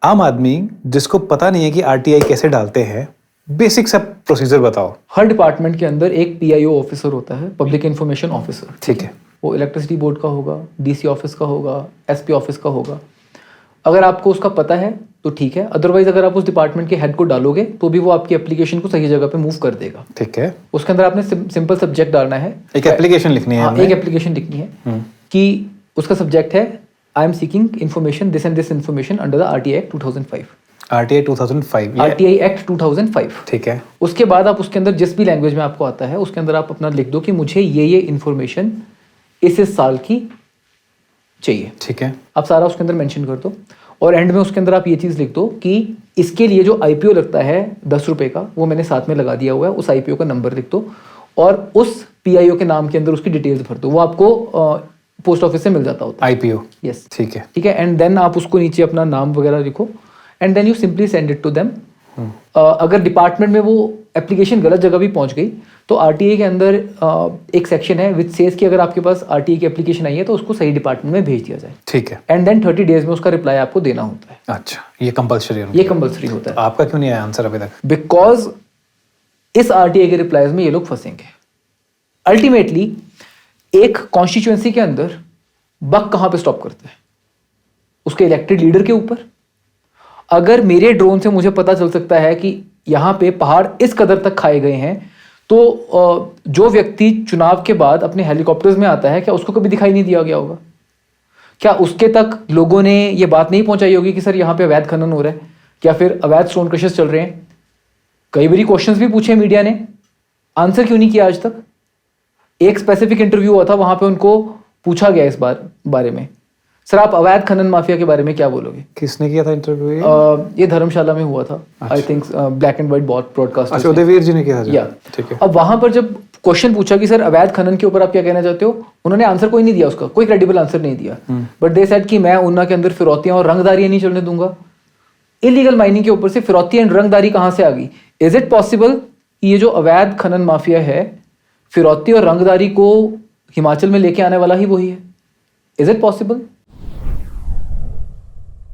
आम आदमी जिसको पता नहीं है कि आरटीआई कैसे डालते हैं, बेसिक सब प्रोसीजर बताओ। हर डिपार्टमेंट के अंदर एक पीआईओ ऑफिसर होता है, पब्लिक इन्फॉर्मेशन ऑफिसर। ठीक है। वो इलेक्ट्रिसिटी बोर्ड का होगा, डीसी ऑफिस का होगा, एसपी ऑफिस का होगा। अगर आपको उसका पता है तो ठीक है, अदरवाइज अगर आप उस डिपार्टमेंट के हेड को डालोगे तो भी वो आपकी एप्लीकेशन को सही जगह पे मूव कर देगा। ठीक है। उसके अंदर आपने सिंपल सब्जेक्ट डालना है, एक एप्लीकेशन लिखनी है। हाँ, एक एप्लीकेशन लिखनी है कि उसका सब्जेक्ट है I am seeking information this and this information under the RTI act 2005। RTI 2005। RTI act 2005। ठीक है। उसके बाद आप उसके अंदर जिस भी लैंग्वेज में आपको आता है उसके अंदर आप अपना लिख दो कि मुझे ये इन्फॉर्मेशन इस साल की चाहिए। ठीक है। आप सारा उसके अंदर मेंशन कर दो और एंड में उसके अंदर आप ये चीज़ लिख दो कि इसके लिए जो आईपीओ लगता है 10 रुपये का, वो मैंने साथ में लगा दिया हुआ है, उस आईपीओ का नंबर लिख दो और उस पीआईओ के नाम के अंदर उसकी डिटेल्स भर दो। वो आपको पोस्ट ऑफिस से मिल जाता होता है, आईपीओ। यस, ठीक है। ठीक है। एंड देन आप उसको नीचे अपना नाम वगैरह लिखो and then you simply send it to them. अगर डिपार्टमेंट में वो एप्लीकेशन गलत जगह भी पहुंच गई तो आरटीआई के अंदर एक सेक्शन है विच सेज कि अगर आपके पास आरटीआई की एप्लीकेशन आई है तो उसको सही डिपार्टमेंट में भेज दिया जाए। ठीक है। एंड देन 30 डेज में उसका रिप्लाई आपको देना होता है। अच्छा, ये कंपलसरी है? ये कंपलसरी होता है। आपका क्यों नहीं आया आंसर अभी तक? बिकॉज इस आरटीआई के रिप्लाईज में ये लोग फंसेंगे। अल्टीमेटली एक कॉन्स्टिट्यूएंसी के अंदर बक कहां पे स्टॉप करते हैं? उसके इलेक्टेड लीडर के ऊपर। अगर मेरे ड्रोन से मुझे पता चल सकता है कि यहां पे पहाड़ इस कदर तक खाए गए हैं तो जो व्यक्ति चुनाव के बाद अपने हेलीकॉप्टर्स में आता है, क्या उसको कभी दिखाई नहीं दिया गया होगा? क्या उसके तक लोगों ने ये बात नहीं पहुंचाई होगी कि सर यहाँ पे अवैध खनन हो रहा है या फिर अवैध स्टोन क्रशर्स चल रहे हैं? कई बारी क्वेश्चंस भी पूछे मीडिया ने, आंसर क्यों नहीं किया आज तक? एक स्पेसिफिक इंटरव्यू हुआ था, वहां पे उनको पूछा गया इस बारे में, सर आप अवैध खनन माफिया के बारे में क्या बोलोगे? किसने किया था इंटरव्यू? ये धर्मशाला में हुआ था, I think black and white broadcast. अच्छा, उदयवीर जी ने किया था? या ठीक है। अब वहां पर जब क्वेश्चन पूछा कि सर अवैध खनन के ऊपर आप क्या कहना चाहते हो, उन्होंने आंसर कोई नहीं दिया, उसका कोई क्रेडिबल आंसर नहीं दिया। बट दे सेड कि मैं ऊना के अंदर फिरौतियां और रंगदारियां नहीं चलने दूंगा। इलीगल माइनिंग के ऊपर से फिरौती एंड रंगदारी कहां से आ गई? इज इट पॉसिबल ये जो अवैध खनन माफिया है, फिरौती और रंगदारी को हिमाचल में लेके आने वाला ही वही है? Is it possible?